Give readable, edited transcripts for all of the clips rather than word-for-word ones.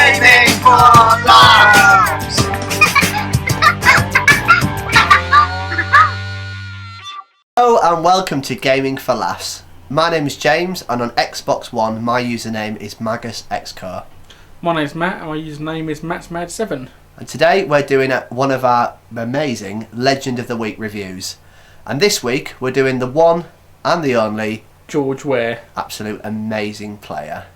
Gaming for Laughs! Hello and welcome to Gaming for Laughs. My name is James and on Xbox One my username is MagusXCore. My name's Matt and my username is MattsMad7. And today we're doing one of our amazing Legend of the Week reviews. And this week we're doing the one and the only George Weah. Absolute amazing player.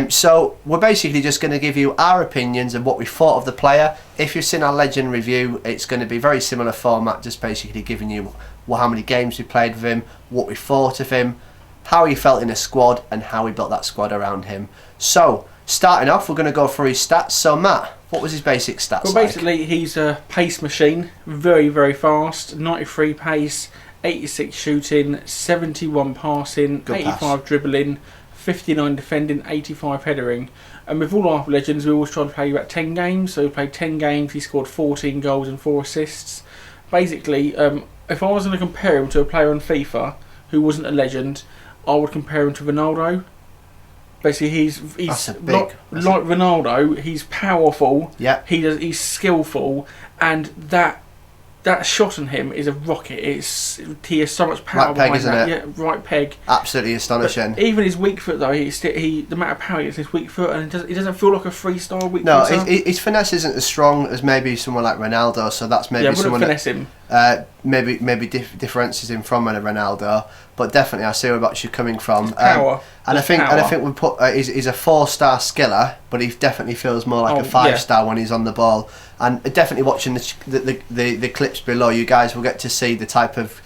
So we're basically just going to give you our opinions of what we thought of the player. If you've seen our Legend review, it's going to be very similar format, just basically giving you how many games we played with him, what we thought of him, how he felt in a squad, and how we built that squad around him. So, starting off, we're going to go through his stats. So, Matt, what was his basic stats Well, basically, he's a pace machine. Very, very fast. 93 pace, 86 shooting, 71 passing, Good 85 pass. dribbling, 59 defending, 85 headering. And with all our Legends, we always try to play about 10 games. So we played 10 games, he scored 14 goals and 4 assists. Basically, if I was going to compare him to a player on FIFA who wasn't a legend, I would compare him to Ronaldo. Basically, he's like Ronaldo. He's powerful. Yeah. He's skillful, and that shot on him is a rocket. He has so much power. Right peg, behind isn't that. it? Yeah, right peg. Absolutely astonishing. But even his weak foot, though, the amount of power he has in his weak foot, and he doesn't feel like a freestyle weak No, footer. his finesse isn't as strong as maybe someone like Ronaldo, so that's maybe I someone wouldn't finesse him. maybe differences him from a Ronaldo, but definitely I see where you're coming from. Power. And I think we put he's a 4-star skiller, but he definitely feels more like a 5-star when he's on the ball. And definitely watching the clips below, you guys will get to see the type of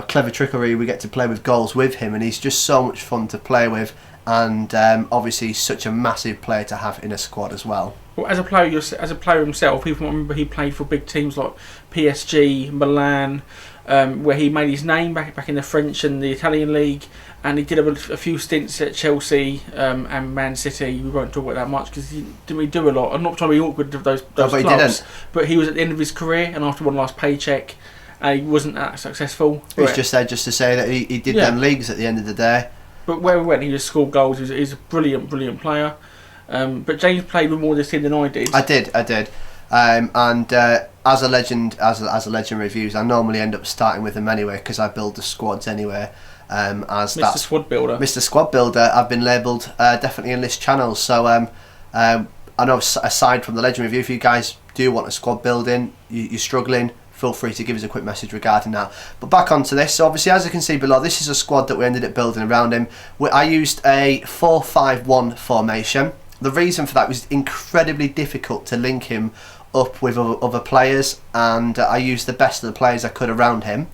clever trickery we get to play with goals with him, and he's just so much fun to play with. And obviously he's such a massive player to have in a squad as well. Well, as a player himself, people remember he played for big teams like PSG, Milan, where he made his name back in the French and the Italian league, and he did a few stints at Chelsea and Man City. We won't talk about that much because he didn't really do a lot. I'm not trying to be awkward of those but clubs, he didn't. But he was at the end of his career, and after one last paycheck, he wasn't that successful. He was just there just to say that he did them leagues at the end of the day. But where we went, he just scored goals. He's a brilliant player. But James played with more of this team than I did. I did. And as a legend reviews, I normally end up starting with him anyway because I build the squads anyway. As Mr. Squad Builder. Mr. Squad Builder, I've been labelled definitely in this channel. So I know aside from the legend review, if you guys do want a squad building, you're struggling, feel free to give us a quick message regarding that. But back onto this, so obviously as you can see below, this is a squad that we ended up building around him. I used a 4-5-1 formation. The reason for that was incredibly difficult to link him up with other players, and I used the best of the players I could around him.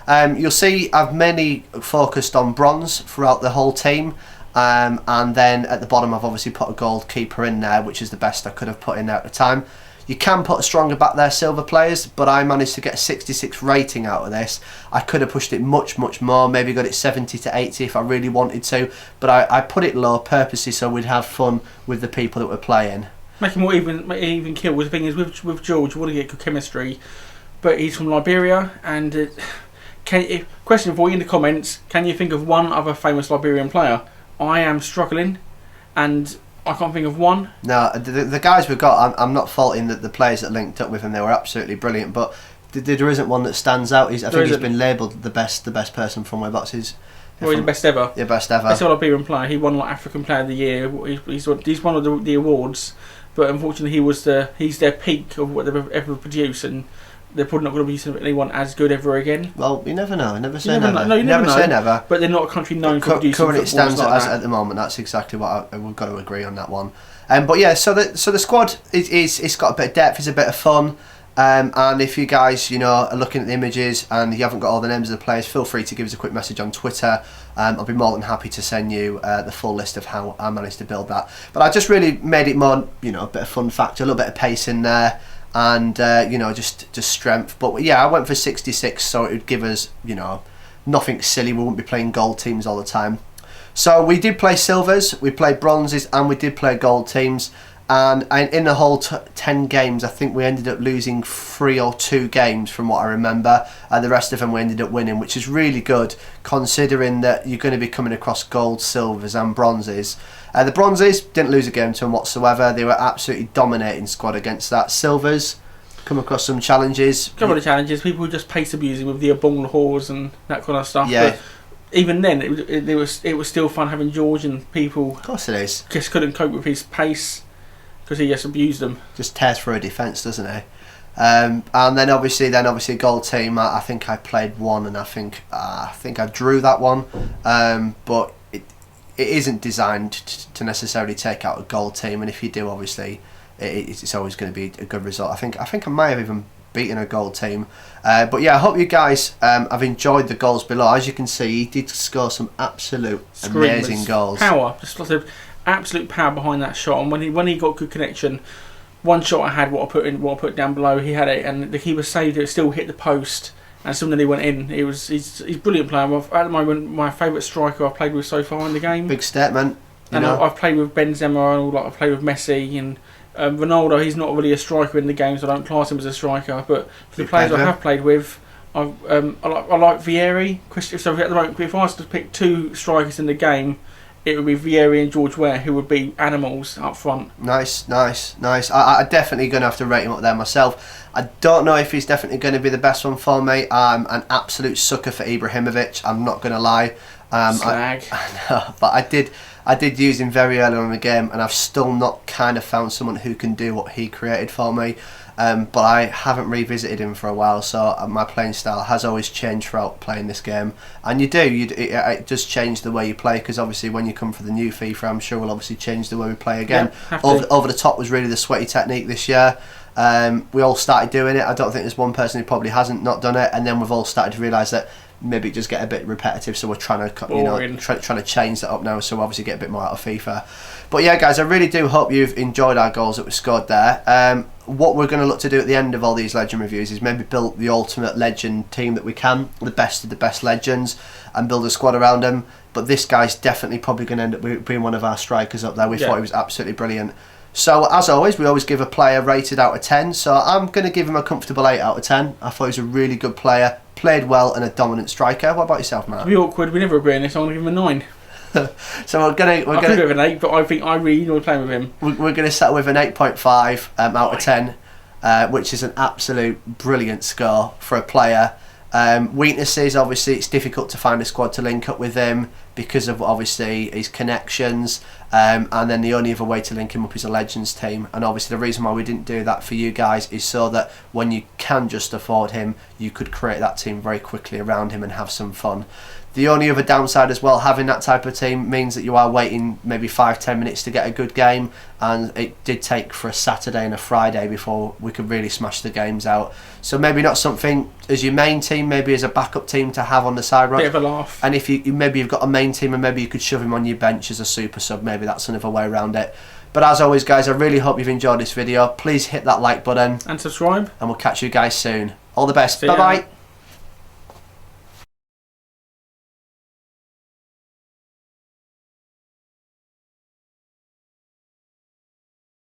You'll see I've mainly focused on bronze throughout the whole team, and then at the bottom I've obviously put a goalkeeper in there, which is the best I could have put in there at the time. You can put a stronger back there, silver players, but I managed to get a 66 rating out of this. I could have pushed it much more, maybe got it 70 to 80 if I really wanted to, but I put it low purposely so we'd have fun with the people that we're playing. Make him more even kill. The thing is, with George, you want to get good chemistry, but he's from Liberia, and question for you in the comments: can you think of one other famous Liberian player? I am struggling, and I can't think of one. No, the guys we've got, I'm not faulting the players that linked up with him. They were absolutely brilliant, but there isn't one that stands out. I think he's been labelled the best person from whereabouts he's. Well, he's the best ever. Yeah, best ever. Best Liberian player. He won like African Player of the Year. He's one of the awards, but unfortunately he's their peak of what they've ever produced, and they're probably not going to be anyone as good ever again. Well, you never know. Never say never. No, you never know. Say never. But they're not a country known for producing currently it stands like as at the moment. That's exactly what we've got to agree on that one. But yeah, so the squad it's got a bit of depth. It's a bit of fun. And if you guys are looking at the images and you haven't got all the names of the players, feel free to give us a quick message on Twitter. I'll be more than happy to send you the full list of how I managed to build that. But I just really made it more, a bit of fun factor, a little bit of pace in there, and just strength. But yeah, I went for 66, so it would give us nothing silly. We wouldn't be playing gold teams all the time. So we did play silvers, we played bronzes, and we did play gold teams. And in the whole 10 games, I think we ended up losing 3 or 2 games from what I remember, and the rest of them we ended up winning, which is really good considering that you're going to be coming across gold, silvers and bronzes. The bronzes didn't lose a game to them whatsoever. They were absolutely dominating squad against that. Silvers come across some challenges. Couple of challenges. People just pace abusing with the bong whores and that kind of stuff. Yeah. But even then, it was still fun having George, and people, Of course it is. just couldn't cope with his pace because he just abused them. Just tears through a defence, doesn't he? And then obviously gold team. I think I played one, and I think I drew that one. But it isn't designed to necessarily take out a gold team, and if you do, obviously, it's always going to be a good result. I think I might have even beaten a gold team. But yeah, I hope you guys have enjoyed the goals below. As you can see, he did score some absolute amazing goals. Power, just lots of absolute power behind that shot. And when he got good connection, one shot I had, what I put down below, he had it, and the keeper saved it. Still hit the post, and still nearly went in. He's a brilliant player. At the moment, my favourite striker I've played with so far in the game. Big statement. And I've played with Benzema, and I've played with Messi and Ronaldo. He's not really a striker in the game, so I don't class him as a striker. But for the players I have played with, I like Vieri. So at the moment, if I was to pick 2 strikers in the game, it would be Vieri and George Weah, who would be animals up front. Nice. I'm definitely going to have to rate him up there myself. I don't know if he's definitely going to be the best one for me. I'm an absolute sucker for Ibrahimovic, I'm not going to lie. Slag. I know, but I did use him very early on in the game, and I've still not kind of found someone who can do what he created for me. But I haven't revisited him for a while, so my playing style has always changed throughout playing this game. And it does change the way you play, because obviously when you come for the new FIFA, I'm sure we'll obviously change the way we play again. Yeah, over the top was really the sweaty technique this year. We all started doing it. I don't think there's one person who probably hasn't not done it, and then we've all started to realise that maybe it just get a bit repetitive, so we're trying to trying to change that up now, so obviously get a bit more out of FIFA. But yeah, guys, I really do hope you've enjoyed our goals that we scored there. What we're going to look to do at the end of all these legend reviews is maybe build the ultimate legend team that we can, the best of the best legends, and build a squad around them. But this guy's definitely probably going to end up being one of our strikers up there. We thought he was absolutely brilliant. So as always, we always give a player rated out of 10. So I'm going to give him a comfortable 8 out of 10. I thought he was a really good player, played well, and a dominant striker. What about yourself, Matt? It'll be awkward. We never agree on this. I'm going to give him a 9. So we're going I could give him an 8, but I think I really enjoy playing with him. We're going to start with an 8.5 out of 10, which is an absolute brilliant score for a player. Weaknesses, obviously, it's difficult to find a squad to link up with him because of obviously his connections, and then the only other way to link him up is a Legends team. And obviously the reason why we didn't do that for you guys is so that when you can just afford him, you could create that team very quickly around him and have some fun. The only other downside as well, having that type of team means that you are waiting maybe 5-10 minutes to get a good game, and it did take for a Saturday and a Friday before we could really smash the games out. So maybe not something as your main team, maybe as a backup team to have on the side. Bit of a laugh. And if maybe you've got a main team and maybe you could shove him on your bench as a super sub, maybe that's another way around it. But as always, guys, I really hope you've enjoyed this video. Please hit that like button and subscribe, and we'll catch you guys soon. All the best. See ya. Bye bye.